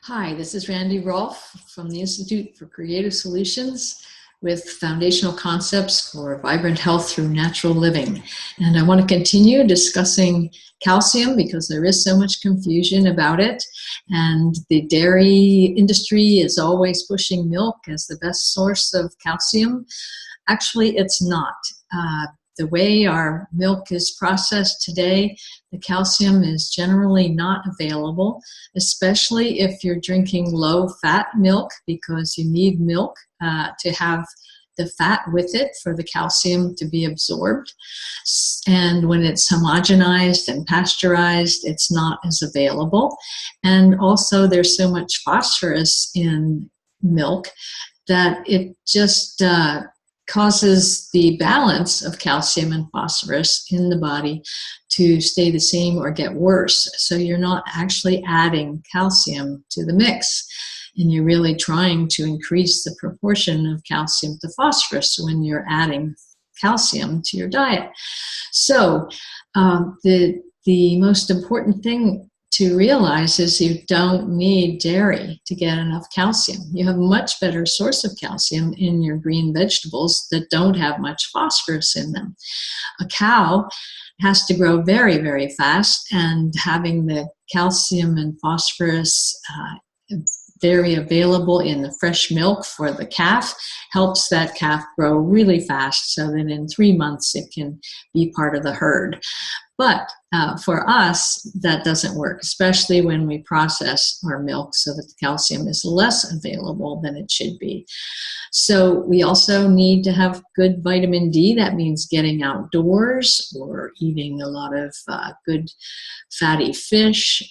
Hi, this is Randy Rolfe from the Institute for Creative Solutions with foundational concepts for vibrant health through natural living. And I want to continue discussing calcium because there is so much confusion about it. And the dairy industry is always pushing milk as the best source of calcium. Actually, it's not. The way our milk is processed today, the calcium is generally not available, especially if you're drinking low-fat milk, because you need milk to have the fat with it for the calcium to be absorbed. And when it's homogenized and pasteurized, it's not as available. And also there's so much phosphorus in milk that it just causes the balance of calcium and phosphorus in the body to stay the same or get worse. So you're not actually adding calcium to the mix, and you're really trying to increase the proportion of calcium to phosphorus when you're adding calcium to your diet. So the most important thing to realize is you don't need dairy to get enough calcium. You have a much better source of calcium in your green vegetables that don't have much phosphorus in them. A cow has to grow very, very fast, and having the calcium and phosphorus very available in the fresh milk for the calf helps that calf grow really fast so that in 3 months it can be part of the herd. But for us, that doesn't work, especially when we process our milk so that the calcium is less available than it should be. So we also need to have good vitamin D. That means getting outdoors or eating a lot of good fatty fish,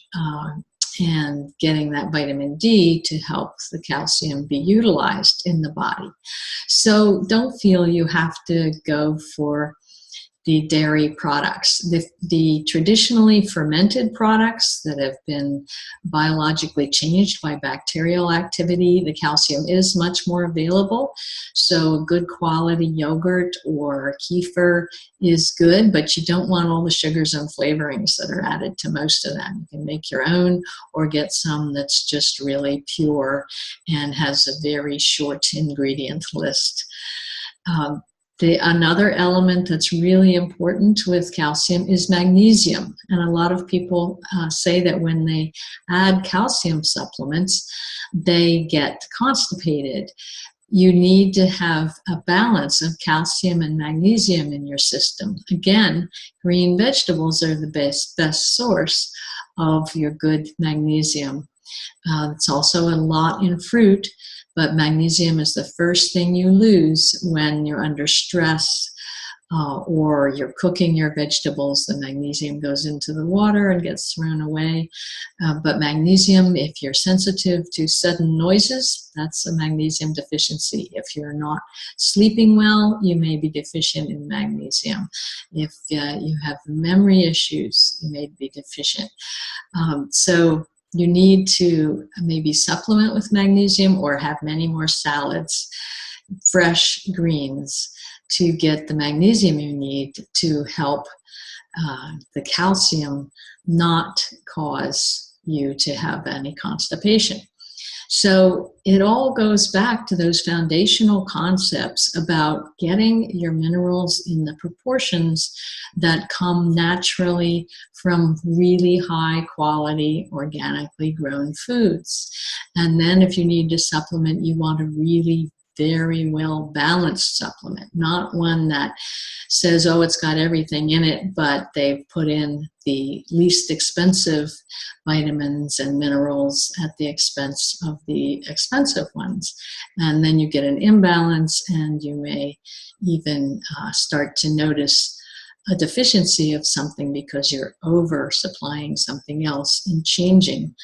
and getting that vitamin D to help the calcium be utilized in the body. So don't feel you have to go for the dairy products. The traditionally fermented products that have been biologically changed by bacterial activity, the calcium is much more available. So good quality yogurt or kefir is good, but you don't want all the sugars and flavorings that are added to most of them. You can make your own or get some that's just really pure and has a very short ingredient list. Another element that's really important with calcium is magnesium. And a lot of people say that when they add calcium supplements, they get constipated. You need to have a balance of calcium and magnesium in your system. Again, green vegetables are the best source of your good magnesium. It's also a lot in fruit. But magnesium is the first thing you lose when you're under stress or you're cooking your vegetables. The magnesium goes into the water and gets thrown away. But magnesium, if you're sensitive to sudden noises, that's a magnesium deficiency. If you're not sleeping well, you may be deficient in magnesium. If you have memory issues, you may be deficient. So you need to maybe supplement with magnesium or have many more salads, fresh greens, to get the magnesium you need to help the calcium not cause you to have any constipation. So it all goes back to those foundational concepts about getting your minerals in the proportions that come naturally from really high quality organically grown foods. And then if you need to supplement, you want a really very well balanced supplement, not one that says, oh, it's got everything in it, but they've put in the least expensive vitamins and minerals at the expense of the expensive ones. And then you get an imbalance, and you may even start to notice a deficiency of something because you're over supplying something else and changing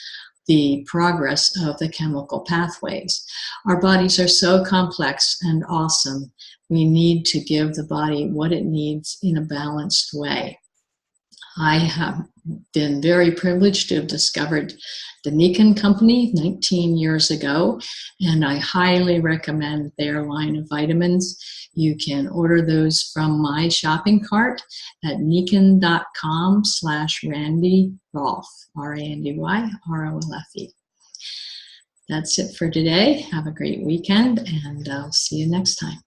the progress of the chemical pathways. Our bodies are so complex and awesome. We need to give the body what it needs in a balanced way. I have been very privileged to have discovered the Nikken Company 19 years ago, and I highly recommend their line of vitamins. You can order those from my shopping cart at nikken.com/Randy Rolfe, RandyRolfe. That's it for today. Have a great weekend, and I'll see you next time.